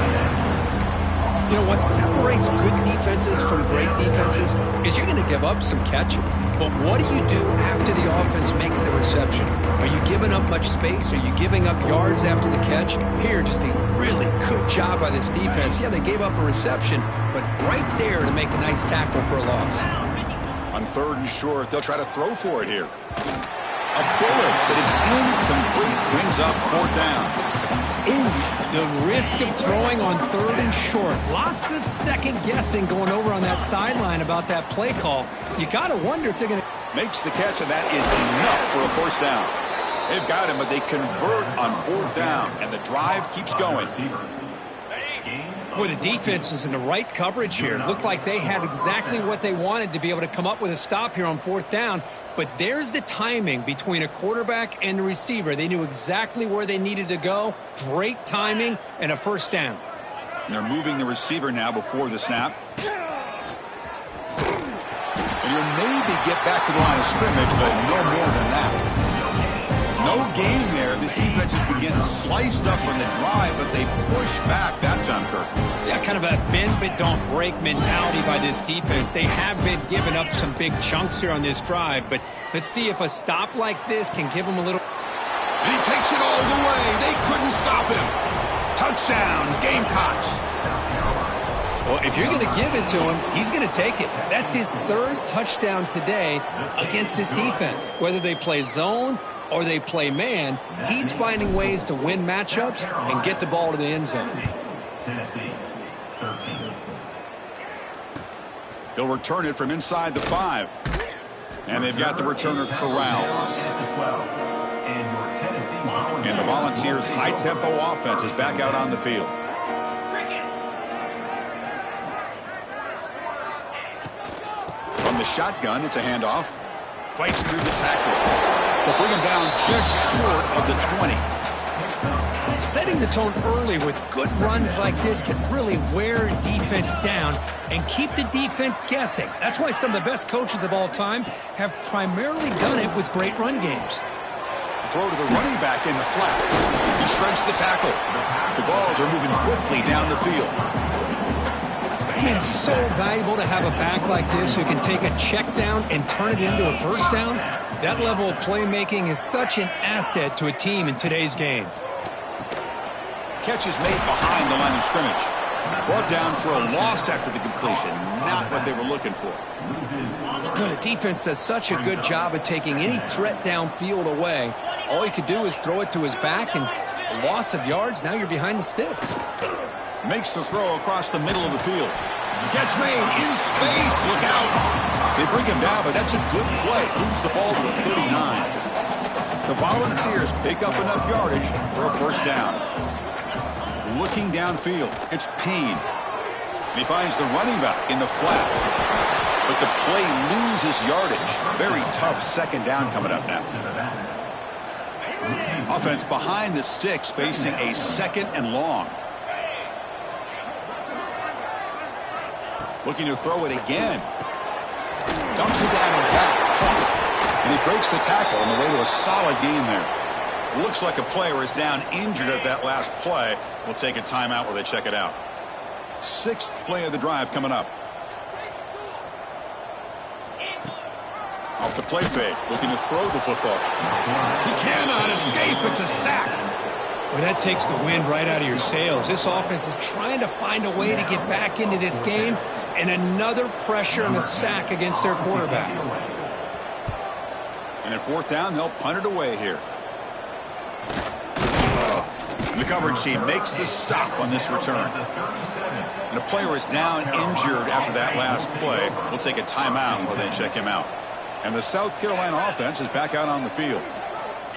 You know, what separates good defenses from great defenses is you're going to give up some catches. But what do you do after the offense makes the reception? Are you giving up much space? Are you giving up yards after the catch? Here, just a really good job by this defense. Yeah, they gave up a reception, but right there to make a nice tackle for a loss. On 3rd and short, they'll try to throw for it here. A bullet, but it's incomplete. Brings up 4th down. Oof, the risk of throwing on 3rd and short. Lots of second guessing going over on that sideline about that play call. You got to wonder if they're going to... Makes the catch, and that is enough for a first down. They've got him, but they convert on 4th down, and the drive keeps going. Boy, the defense was in the right coverage here. It looked like they had exactly what they wanted to be able to come up with a stop here on 4th down. But there's the timing between a quarterback and the receiver. They knew exactly where they needed to go. Great timing and a first down. And they're moving the receiver now before the snap. And you'll maybe get back to the line of scrimmage, but no more than that. No gain there. This defense has been getting sliced up on the drive, but they push back that time, Kirk. Yeah, kind of a bend but don't break mentality by this defense. They have been giving up some big chunks here on this drive, but let's see if a stop like this can give them a little. And he takes it all the way. They couldn't stop him. Touchdown, Gamecocks. Well, if you're going to give it to him, he's going to take it. That's his third touchdown today against this defense. Whether they play zone or they play man, he's finding ways to win matchups and get the ball to the end zone. Tennessee, 13. He'll return it from inside the 5. And they've got the returner corralled. And the Volunteers' high-tempo offense is back out on the field. From the shotgun, it's a handoff. Fights through the tackle. They'll bring him down just short of the 20. Setting the tone early with good runs like this can really wear defense down and keep the defense guessing. That's why some of the best coaches of all time have primarily done it with great run games. Throw to the running back in the flat. He shreds the tackle. The balls are moving quickly down the field. I mean, it's so valuable to have a back like this who can take a check down and turn it into a first down. That level of playmaking is such an asset to a team in today's game. Catch is made behind the line of scrimmage. Brought down for a loss after the completion. Not what they were looking for. The defense does such a good job of taking any threat downfield away. All he could do is throw it to his back, and a loss of yards, now you're behind the sticks. Makes the throw across the middle of the field. Catch made in space. Look out. They bring him down, but that's a good play. Moves the ball to the 39. The Volunteers pick up enough yardage for a first down. Looking downfield, it's Payne. And he finds the running back in the flat. But the play loses yardage. Very tough second down coming up now. Offense behind the sticks facing a second and long. Looking to throw it again. Dumps it down and back. And he breaks the tackle on the way to a solid gain there. Looks like a player is down injured at that last play. We'll take a timeout while they check it out. 6th play of the drive coming up. Off the play fake, looking to throw the football. He cannot escape. It's a sack. Well, that takes the wind right out of your sails. This offense is trying to find a way to get back into this game, and another pressure and a sack against their quarterback. And at 4th down, they'll punt it away here. The coverage team makes the stop on this return. And a player is down injured after that last play. We'll take a timeout while they check him out. And the South Carolina offense is back out on the field.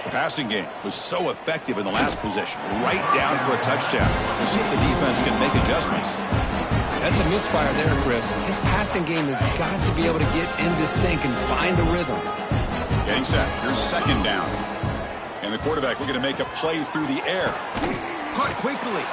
The passing game was so effective in the last possession. Right down for a touchdown. We'll see if the defense can make adjustments. That's a misfire there, Chris. This passing game has got to be able to get into sync and find a rhythm. Getting set. Here's 2nd down. And the quarterback looking to make a play through the air. Caught quickly.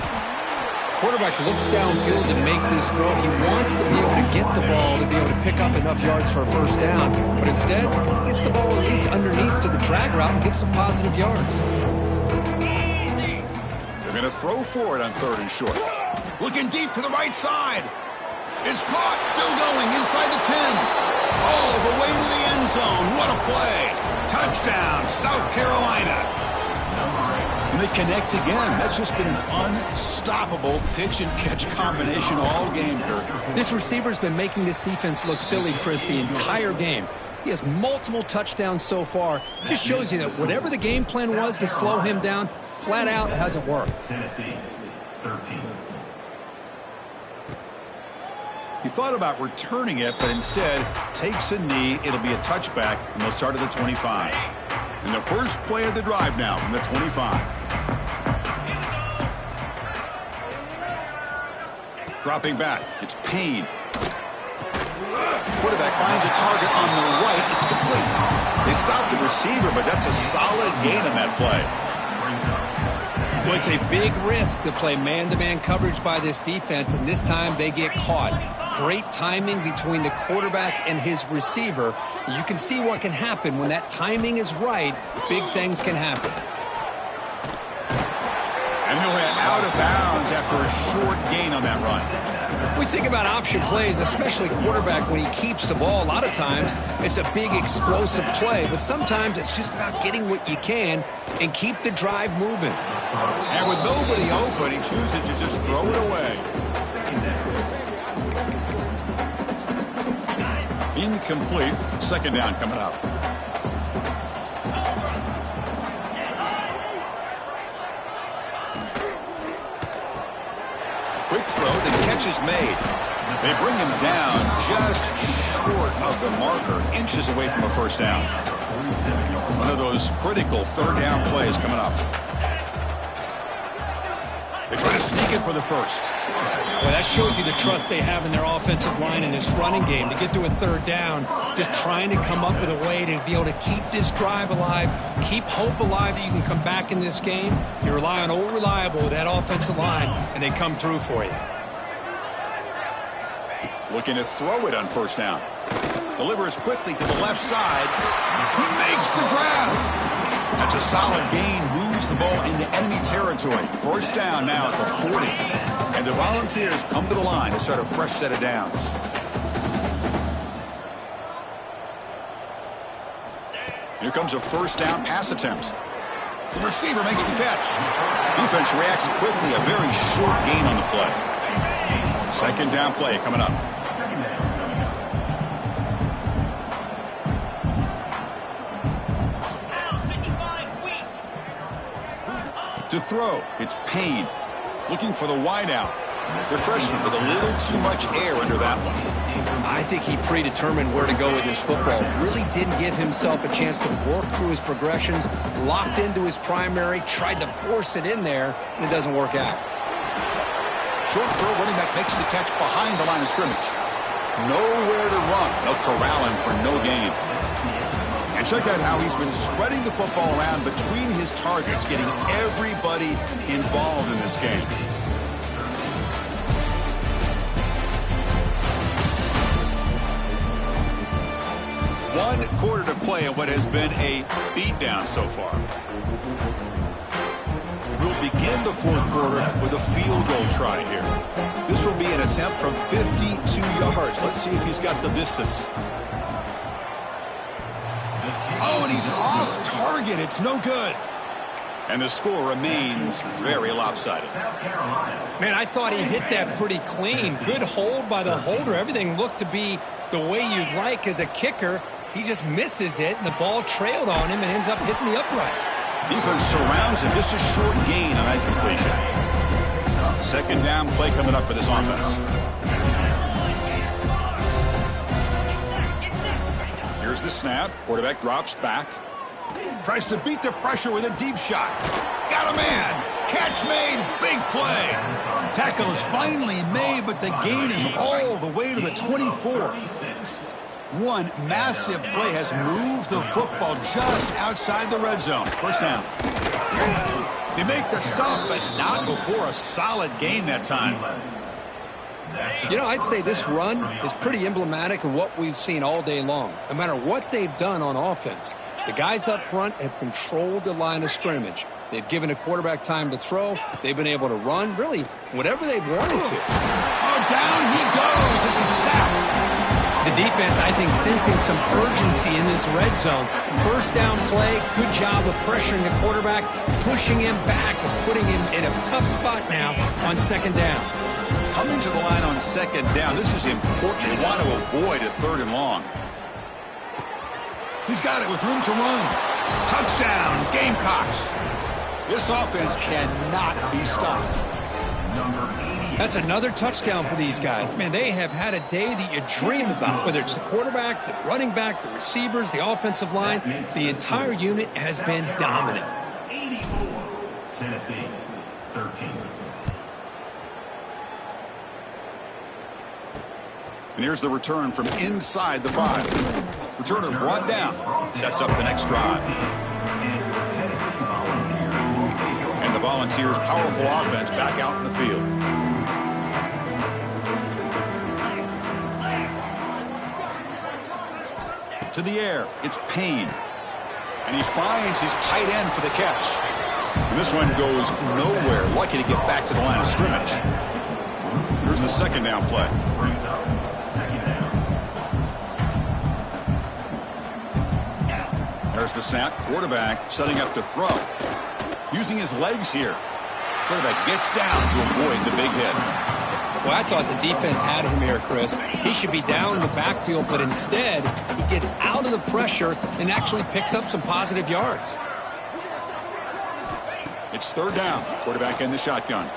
Quarterback looks downfield to make this throw. He wants to be able to get the ball to be able to pick up enough yards for a first down. But instead, he gets the ball at least underneath to the drag route and gets some positive yards. They're going to throw for it on 3rd and short. Looking deep to the right side. It's caught. Still going inside the 10. All the way to the end zone. What a play. Touchdown, South Carolina. And they connect again. That's just been an unstoppable pitch-and-catch combination all game, Kirk. This receiver's been making this defense look silly, Chris, the entire game. He has multiple touchdowns so far. Just shows you that whatever the game plan was to slow him down, flat out hasn't worked. Tennessee, 13. He thought about returning it, but instead takes a knee. It'll be a touchback, and they'll start at the 25. And the first play of the drive now from the 25. Dropping back, it's Payne. Quarterback finds a target on the right. It's complete. They stopped the receiver, but that's a solid gain on that play. Well, it's a big risk to play man-to-man coverage by this defense, and this time they get caught. Great timing between the quarterback and his receiver. You can see what can happen when that timing is right. Big things can happen. And he'll head out of bounds after a short gain on that run. We think about option plays, especially quarterback, when he keeps the ball. A lot of times it's a big explosive play, but sometimes it's just about getting what you can and keep the drive moving. And with nobody open, he chooses to just throw it away. Incomplete. Second down coming up. Quick throw, the catch is made. They bring him down just short of the marker, inches away from a first down. One of those critical third down plays coming up. They try to sneak it for the first. Well, that shows you the trust they have in their offensive line in this running game. To get to a third down, just trying to come up with a way to be able to keep this drive alive, keep hope alive that you can come back in this game. You rely on old reliable, that offensive line, and they come through for you. Looking to throw it on first down. Delivers quickly to the left side. He makes the grab. That's a solid gain. Moves the ball into enemy territory. First down now at the 40. And the Volunteers come to the line to start a fresh set of downs. Here comes a first down pass attempt. The receiver makes the catch. Defense reacts quickly. A very short gain on the play. Second down play coming up. To throw, it's Payne. Looking for the wideout. The freshman with a little too much air under that one. I think he predetermined where to go with his football. Really didn't give himself a chance to work through his progressions. Locked into his primary, tried to force it in there, and it doesn't work out. Short throw, running back makes the catch behind the line of scrimmage. Nowhere to run. They'll corral him for no gain. And check out how he's been spreading the football around between his targets, getting everybody involved in this game. One quarter to play in what has been a beatdown so far. We'll begin the fourth quarter with a field goal try here. This will be an attempt from 52 yards. Let's see if he's got the distance. Oh, and he's off target. It's no good. And the score remains very lopsided. Man, I thought he hit that pretty clean. Good hold by the holder. Everything looked to be the way you'd like as a kicker. He just misses it, and the ball trailed on him and ends up hitting the upright. Defense surrounds him. Just a short gain on that completion. Second down play coming up for this offense. Here's the snap. Quarterback drops back. Tries to beat the pressure with a deep shot. Got a man. Catch made. Big play. Tackle is finally made, but the gain is all the way to the 24. One massive play has moved the football just outside the red zone. First down. They make the stop, but not before a solid gain that time. You know, I'd say this run is pretty emblematic of what we've seen all day long. No matter what they've done on offense, the guys up front have controlled the line of scrimmage. They've given a quarterback time to throw. They've been able to run, really, whatever they've wanted to. Oh, down he goes. It's a sack. The defense, I think, sensing some urgency in this red zone. First down play, good job of pressuring the quarterback, pushing him back and putting him in a tough spot now on second down. Coming to the line on second down, this is important. They want to avoid a third and long. He's got it with room to run. Touchdown, Gamecocks. This offense cannot be stopped. That's another touchdown for these guys. Man, they have had a day that you dream about, whether it's the quarterback, the running back, the receivers, the offensive line. The entire unit has been dominant. 84, Tennessee, 13. And here's the return from inside the 5. Returner brought down. Sets up the next drive. And the Volunteers' powerful offense back out in the field. To the air, it's Payne. And he finds his tight end for the catch. And this one goes nowhere. Lucky to get back to the line of scrimmage. Here's the second down play. There's the snap. Quarterback setting up to throw. Using his legs here. Quarterback gets down to avoid the big hit. Well, I thought the defense had him here, Chris. He should be down in the backfield, but instead, he gets out of the pressure and actually picks up some positive yards. It's third down. Quarterback in the shotgun.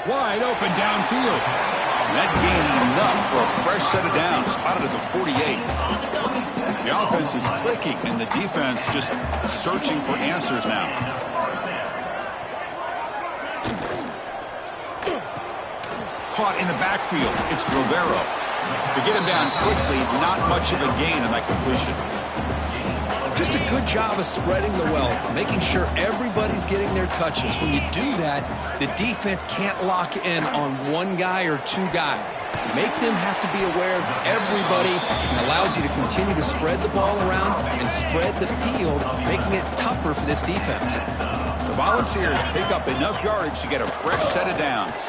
Wide open downfield. And that gained enough for a fresh set of downs. Spotted at the 48. The offense is clicking, and the defense just searching for answers now. Caught in the backfield. It's Rivero. To get him down quickly, not much of a gain on that completion. Just a good job of spreading the wealth, making sure everybody's getting their touches. When you do that, the defense can't lock in on one guy or two guys. Make them have to be aware of everybody, and allows you to continue to spread the ball around and spread the field, making it tougher for this defense. The Volunteers pick up enough yardage to get a fresh set of downs.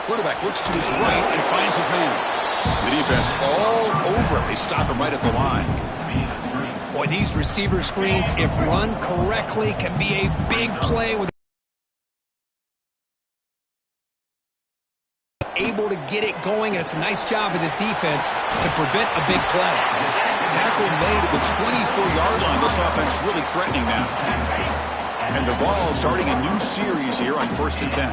Quarterback looks to his right and finds his man. The defense all over it. They stop him right at the line. Boy, these receiver screens, if run correctly, can be a big play with able to get it going. And it's a nice job of the defense to prevent a big play. Tackle made at the 24-yard line. This offense really threatening now. And the Vols starting a new series here on 1st and 10.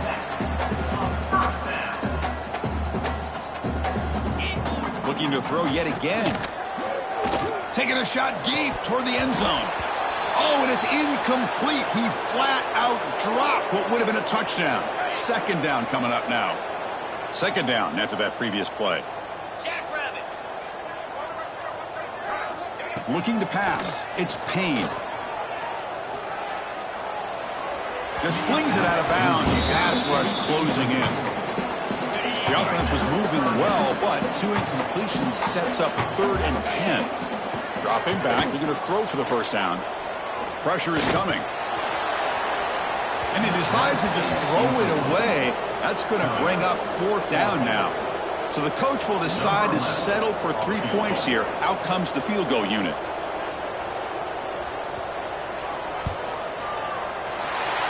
Looking to throw yet again. Taking a shot deep toward the end zone. Oh, and it's incomplete. He flat out dropped what would have been a touchdown. Second down coming up now. Second down after that previous play. Looking to pass. It's Payne. Just flings it out of bounds. The pass rush closing in. The offense was moving well, but two incompletions sets up 3rd and 10. Dropping back, they're going to throw for the first down. Pressure is coming. And he decides to just throw it away. That's going to bring up 4th down now. So the coach will decide to settle for 3 points here. Out comes the field goal unit.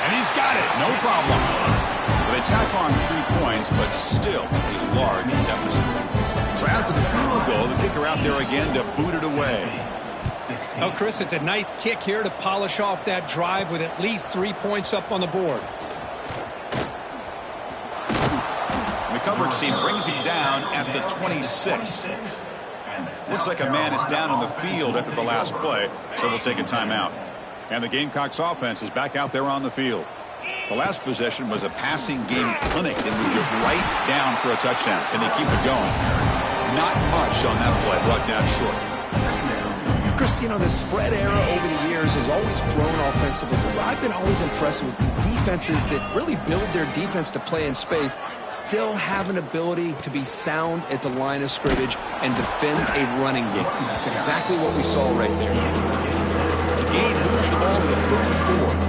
And he's got it. No problem. They tack on 3 points, but still a large deficit. So after the field goal, the kicker out there again to boot it away. Oh, Chris, it's a nice kick here to polish off that drive with at least 3 points up on the board. The coverage team brings him down at the 26. Looks like a man is down on the field after the last play, so they'll take a timeout. And the Gamecocks offense is back out there on the field. The last possession was a passing game clinic. They moved it right down for a touchdown. Can they keep it going? Not much on that play, brought down short. Chris, you know, the spread era over the years has always grown offensively. But I've been always impressed with defenses that really build their defense to play in space, still have an ability to be sound at the line of scrimmage and defend a running game. That's exactly what we saw right there. The game moves the ball to the 34.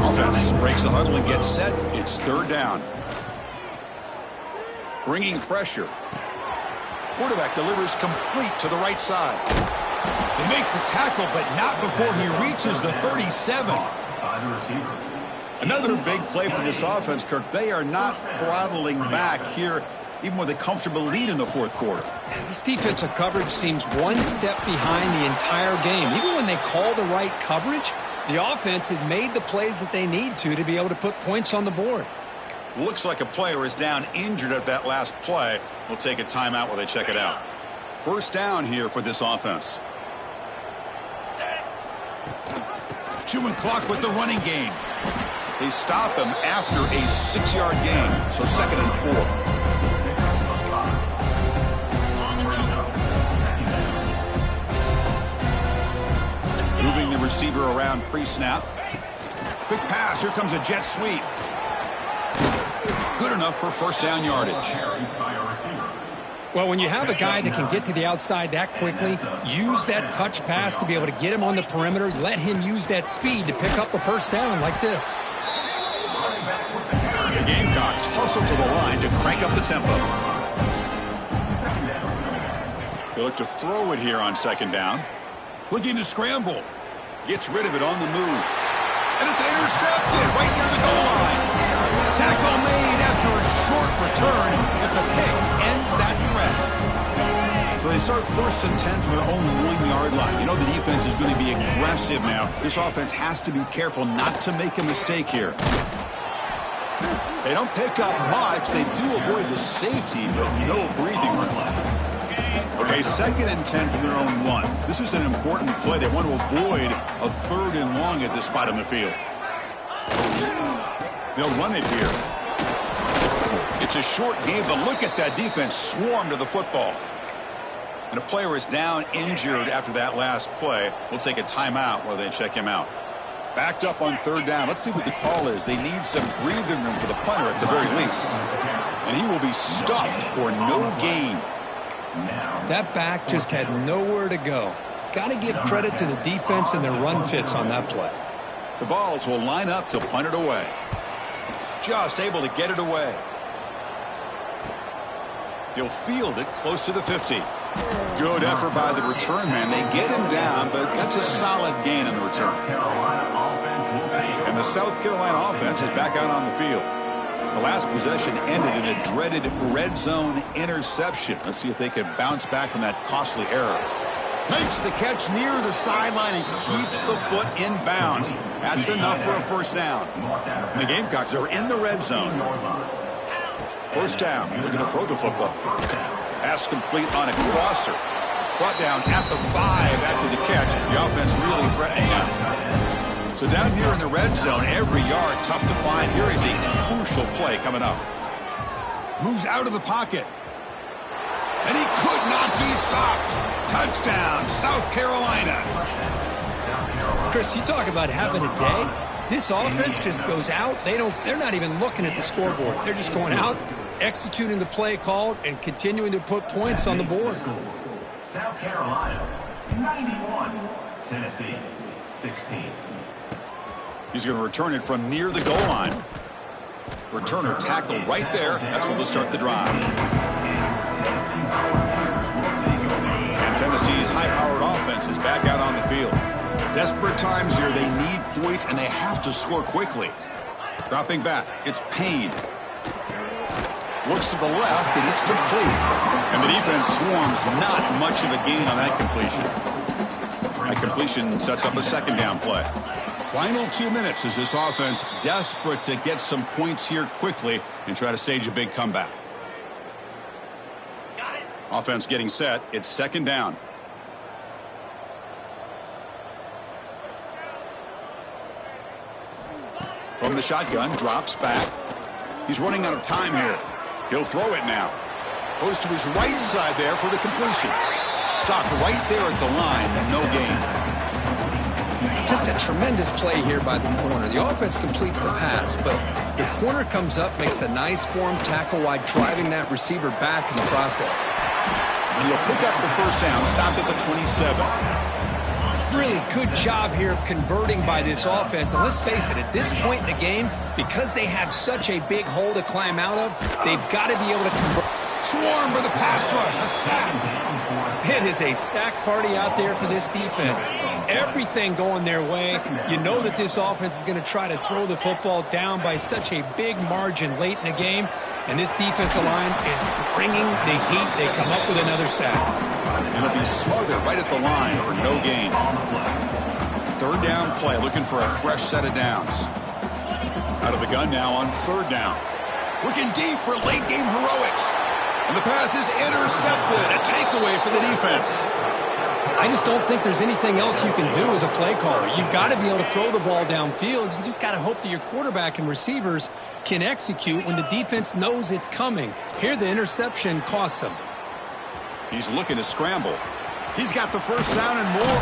Offense breaks the huddle and gets set. It's 3rd down. Bringing pressure. Quarterback delivers complete to the right side. They make the tackle, but not before he reaches the 37. Another big play for this offense, Kirk. They are not throttling back here, even with a comfortable lead in the 4th quarter. And this defensive coverage seems one step behind the entire game. Even when they call the right coverage, the offense has made the plays that they need to be able to put points on the board. Looks like a player is down injured at that last play. We'll take a timeout while they check it out. First down here for this offense. Chewing clock with the running game. They stop him after a 6-yard gain. So 2nd and 4. Moving the receiver around pre-snap. Quick pass. Here comes a jet sweep. Good enough for first down yardage. Well, when you have a guy that can get to the outside that quickly, use that touch pass to be able to get him on the perimeter, let him use that speed to pick up a first down like this. The Gamecocks hustle to the line to crank up the tempo. They look to throw it here on second down. Looking to scramble. Gets rid of it on the move. And it's intercepted right near the goal line. Tackle made after a short return, and the pick ends that threat. So they start 1st and 10 from their own 1-yard line. You know the defense is going to be aggressive now. This offense has to be careful not to make a mistake here. They don't pick up much. They do avoid the safety, but no breathing room. Okay, 2nd and 10 from their own 1. This is an important play. They want to avoid a 3rd and long at this spot on the field. They'll run it here. It's a short game, but look at that defense swarm to the football. And a player is down injured after that last play. We'll take a timeout while they check him out. Backed up on 3rd down. Let's see what the call is. They need some breathing room for the punter at the very least. And he will be stuffed for no gain. That back just had nowhere to go. Got to give credit to the defense and their run fits on that play. The Vols will line up to punt it away. Just able to get it away. He'll field it close to the 50. Good effort by the return man. They get him down, but that's a solid gain on the return. And the South Carolina offense is back out on the field. The last possession ended in a dreaded red zone interception. Let's see if they can bounce back from that costly error. Makes the catch near the sideline and keeps the foot in bounds. That's enough for a first down. And the Gamecocks are in the red zone. First down. Looking to throw the football. Pass complete on a crosser. Brought down at the 5 after the catch. The offense really threatening now. So down here in the red zone, every yard tough to find. Here is a crucial play coming up. Moves out of the pocket. And he could not be stopped. Touchdown, South Carolina. Chris, you talk about having a day. This offense just goes out. They're not even looking at the scoreboard. They're just going out, executing the play called, and continuing to put points on the board. South Carolina, 91. Tennessee, 16. He's going to return it from near the goal line. Returner tackle right there. That's where they'll start the drive. And Tennessee's high-powered offense is back out on the field. Desperate times here. They need points, and they have to score quickly. Dropping back. It's Payne. Looks to the left, and it's complete. And the defense swarms. Not much of a gain on that completion. That completion sets up a second down play. Final 2 minutes as this offense desperate to get some points here quickly and try to stage a big comeback. Offense getting set. It's second down. From the shotgun, drops back. He's running out of time here. He'll throw it now. Goes to his right side there for the completion. Stopped right there at the line. No gain. Just a tremendous play here by the corner. The offense completes the pass, but the corner comes up, makes a nice form tackle wide, driving that receiver back in the process. And he'll pick up the first down, stop at the 27. Really good job here of converting by this offense. And let's face it, at this point in the game, because they have such a big hole to climb out of, they've got to be able to convert. Swarm for the pass rush. A sack. It is a sack party out there for this defense. Everything going their way. You know that this offense is going to try to throw the football down by such a big margin late in the game. And this defensive line is bringing the heat. They come up with another sack. And it'll be smothered right at the line for no gain. Third down play, looking for a fresh set of downs. Out of the gun now on third down. Looking deep for late game heroics. And the pass is intercepted. A takeaway for the defense. I just don't think there's anything else you can do as a play caller. You've got to be able to throw the ball downfield. You just got to hope that your quarterback and receivers can execute when the defense knows it's coming. Here, the interception cost him. He's looking to scramble. He's got the first down and more.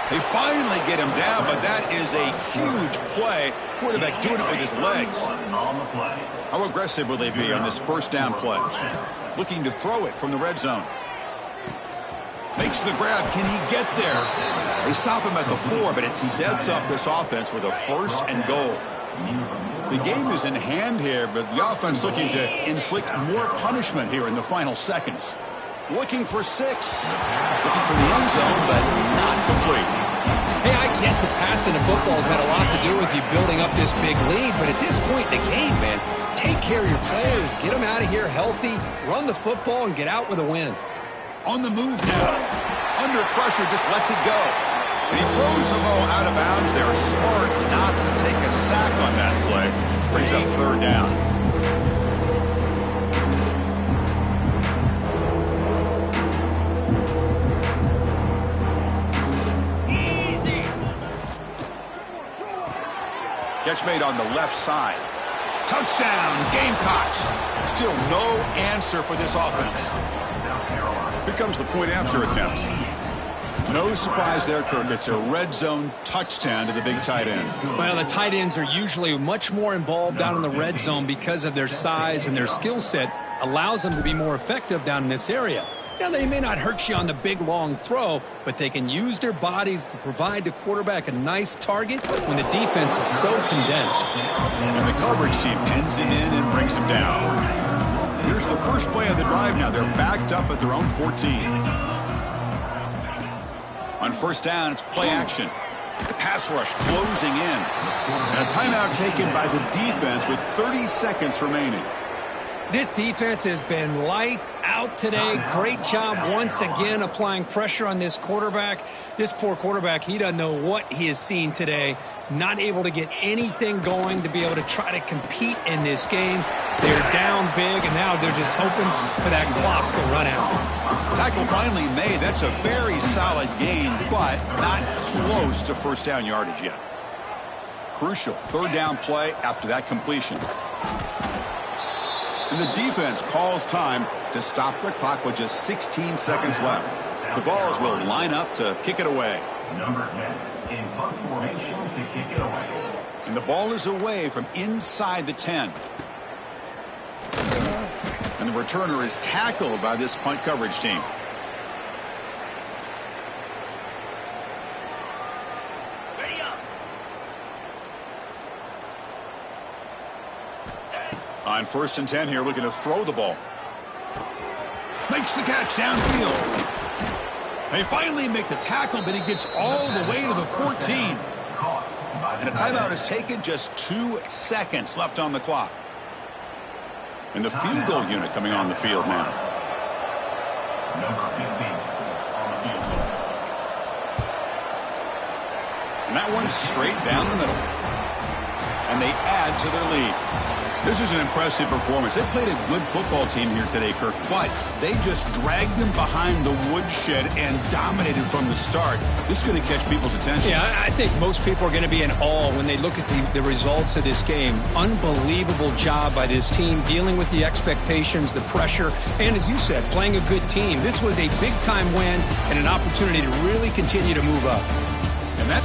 They finally get him down, but that is a huge play. Quarterback doing it with his legs. How aggressive will they be on this first down play? Looking to throw it from the red zone. Makes the grab. Can he get there? They stop him at the 4, but it sets up this offense with a first and goal. The game is in hand here, but the offense looking to inflict more punishment here in the final seconds. Looking for 6. Looking for the end zone, but not complete. Hey, I get the passing of football has had a lot to do with you building up this big lead, but at this point in the game, man, take care of your players, get them out of here healthy, run the football, and get out with a win. On the move now. Under pressure, just lets it go. And he throws the ball out of bounds. They're smart not to take a sack on that play. Brings up third down. Catch made on the left side. Touchdown, Gamecocks. Still no answer for this offense. Here comes the point after attempt. No surprise there, Kirk. It's a red zone touchdown to the big tight end. Well, the tight ends are usually much more involved down in the red zone because of their size and their skill set allows them to be more effective down in this area. Now, they may not hurt you on the big, long throw, but they can use their bodies to provide the quarterback a nice target when the defense is so condensed. And the coverage team pins him in and brings him down. Here's the first play of the drive now. They're backed up at their own 14. On first down, it's play action. Pass rush closing in. And a timeout taken by the defense with 30 seconds remaining. This defense has been lights out today. Great job once again applying pressure on this quarterback. This poor quarterback, he doesn't know what he has seen today. Not able to get anything going to be able to try to compete in this game. They're down big, and now they're just hoping for that clock to run out. Tackle finally made. That's a very solid gain, but not close to first down yardage yet. Crucial third down play after that completion. And the defense calls time to stop the clock with just 16 seconds left. The Vols will line up to kick it away. Number 10 in punt formation to kick it away. And the ball is away from inside the 10. And the returner is tackled by this punt coverage team. On first and 10 here, looking to throw the ball. Makes the catch downfield. They finally make the tackle, but he gets all the way to the 14. And a timeout is taken, just 2 seconds left on the clock. And the field goal unit coming on the field now. Number 15 on the field. And that one's straight down the middle. And they add to their lead. This is an impressive performance. They played a good football team here today, Kirk, but they just dragged them behind the woodshed and dominated from the start. This is going to catch people's attention. Yeah, I think most people are going to be in awe when they look at the results of this game. Unbelievable job by this team dealing with the expectations, the pressure, and as you said, playing a good team. This was a big-time win and an opportunity to really continue to move up. And that